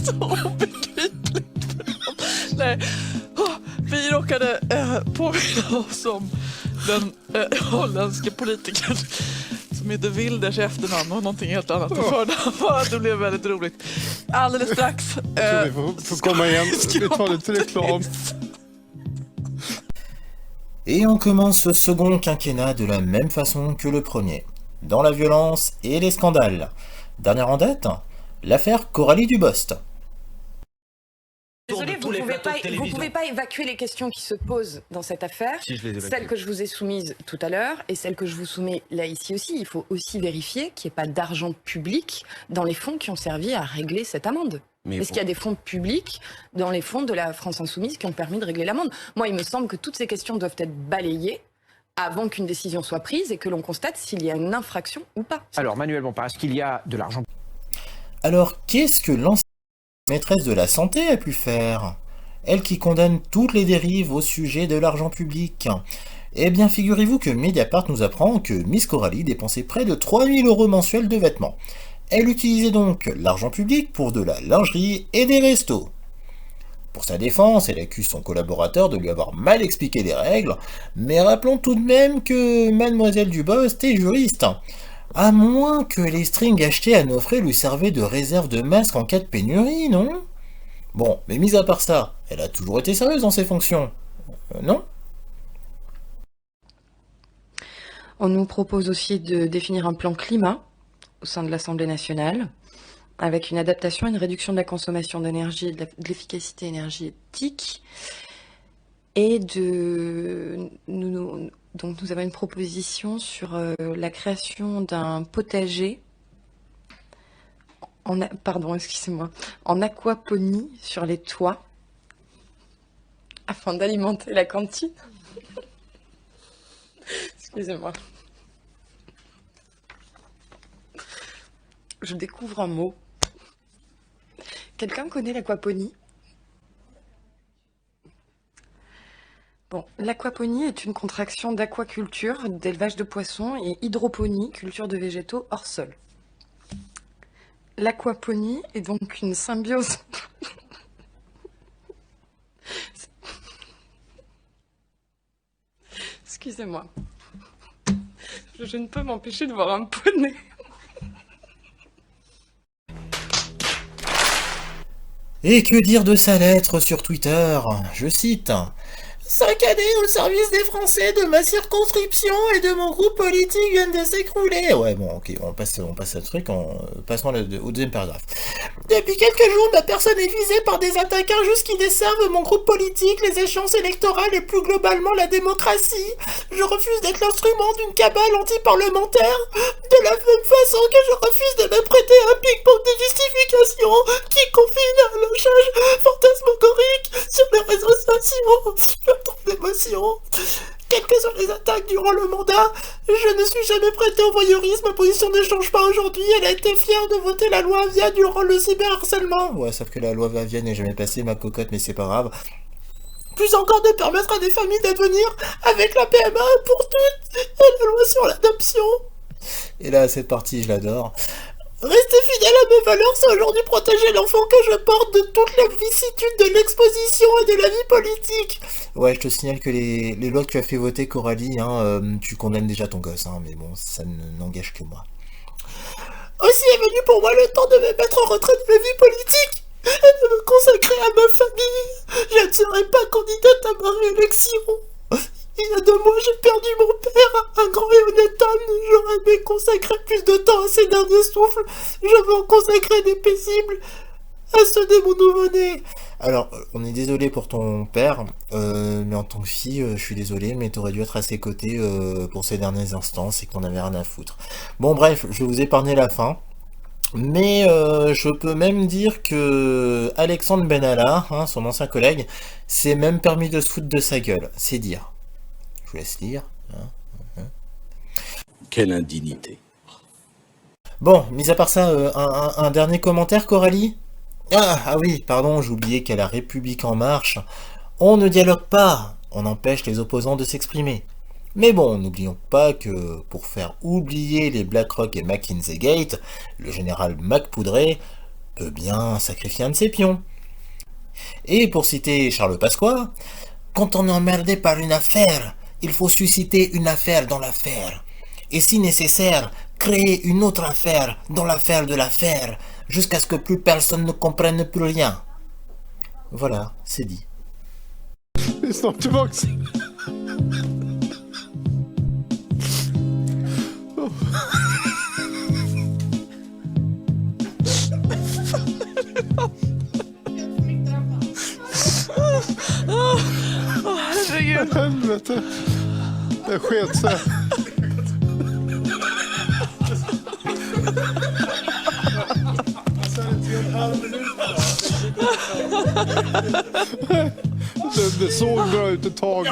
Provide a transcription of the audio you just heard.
Så obegripligt. Nej. Vi råkade påminna oss om den holländska politikern som heter Wilders i efternamn och någonting helt annat på förnamn. Det blev väldigt roligt. Alldeles strax. Vi får komma igen. Vi tar lite reklam. Et on commence ce second quinquennat de la même façon que le premier, dans la violence et les scandales. Dernière en date, l'affaire Coralie Dubost. Désolé, vous ne pouvez pas évacuer les questions qui se posent dans cette affaire, celles que je vous ai soumises tout à l'heure et celles que je vous soumets là ici aussi. Il faut aussi vérifier qu'il n'y ait pas d'argent public dans les fonds qui ont servi à régler cette amende. Est-ce qu'il y a des fonds publics dans les fonds de la France Insoumise qui ont permis de régler l'amende? Moi, il me semble que toutes ces questions doivent être balayées avant qu'une décision soit prise et que l'on constate s'il y a une infraction ou pas. Alors, Manuel Bompard, est-ce qu'il y a de l'argent? Alors, qu'est-ce que l'ancienne maîtresse de la santé a pu faire? Elle qui condamne toutes les dérives au sujet de l'argent public. Eh bien, figurez-vous que Mediapart nous apprend que Miss Coralie dépensait près de 3000 € mensuels de vêtements. Elle utilisait donc l'argent public pour de la lingerie et des restos. Pour sa défense, elle accuse son collaborateur de lui avoir mal expliqué les règles, mais rappelons tout de même que Mademoiselle Dubost est juriste. À moins que les strings achetés à nos frais lui servaient de réserve de masque en cas de pénurie, non? Bon, mais mis à part ça, elle a toujours été sérieuse dans ses fonctions, non? On nous propose aussi de définir un plan climat au sein de l'Assemblée nationale, avec une adaptation et une réduction de la consommation d'énergie et de l'efficacité énergétique. Et donc nous avons une proposition sur la création d'un potager en aquaponie sur les toits afin d'alimenter la cantine. Excusez-moi. Je découvre un mot. Quelqu'un connaît l'aquaponie? Bon, l'aquaponie est une contraction d'aquaculture, d'élevage de poissons, et hydroponie, culture de végétaux hors sol. L'aquaponie est donc une symbiose... Excusez-moi. Je ne peux m'empêcher de voir un poney. Et que dire de sa lettre sur Twitter? Je cite: 5 années au service des Français de ma circonscription et de mon groupe politique viennent de s'écrouler. Ouais, bon, ok, on passe à truc en passant au deuxième paragraphe. Depuis quelques jours, ma personne est visée par des attaques injustes qui desservent mon groupe politique, les échéances électorales et plus globalement la démocratie. Je refuse d'être l'instrument d'une cabale anti-parlementaire, de la même façon que je refuse de me prêter à un ping-pong de justification qui confine à un lynchage fantasmagorique sur les réseaux sociaux. Je trouve d'émotion. Quelles que soient les attaques durant le mandat, je ne suis jamais prêté au voyeurisme, ma position ne change pas aujourd'hui, elle a été fière de voter la loi Avia durant le cyberharcèlement. Ouais, sauf que la loi Avia n'est jamais passée, ma cocotte, mais c'est pas grave. Plus encore de permettre à des familles d'advenir avec la PMA pour toutes et la loi sur l'adoption. Et là, cette partie, je l'adore. Rester fidèle à mes valeurs, c'est aujourd'hui protéger l'enfant que je porte de toute la vicissitude de l'exposition et de la vie politique. Ouais, je te signale que les lois que tu as fait voter, Coralie, tu condamnes déjà ton gosse, mais bon, ça n'engage que moi. Aussi est venu pour moi le temps de me mettre en retrait de la vie politique et de me consacrer à ma famille. Je ne serai pas candidate à ma réélection. Il y a 2 mois, j'ai perdu mon père, un grand et honnête homme. J'aurais aimé consacrer plus de temps à ses derniers souffles. Je veux en consacrer des paisibles à ceux de mon nouveau-né. Alors, on est désolé pour ton père, mais en tant que fille, je suis désolé, mais t'aurais dû être à ses côtés pour ces derniers instants, c'est que t'en avais rien à foutre. Bon bref, je vais vous épargner la fin. Mais je peux même dire que Alexandre Benalla, son ancien collègue, s'est même permis de se foutre de sa gueule, c'est dire. Je vous laisse lire. Quelle indignité. Bon, mis à part ça, un dernier commentaire, Coralie? Ah oui, pardon, j'oubliais qu'à la République En Marche, on ne dialogue pas, on empêche les opposants de s'exprimer. Mais bon, n'oublions pas que pour faire oublier les BlackRock et McKinsey Gate, le général MacPoudré peut bien sacrifier un de ses pions. Et pour citer Charles Pasqua, quand on est emmerdé par une affaire, il faut susciter une affaire dans l'affaire. Et si nécessaire, créer une autre affaire dans l'affaire de l'affaire, jusqu'à ce que plus personne ne comprenne plus rien. Voilà, c'est dit. Vi är snart tillbaks. Herregud. Helvete. Det sket sig. Det såg bra ut ett tag.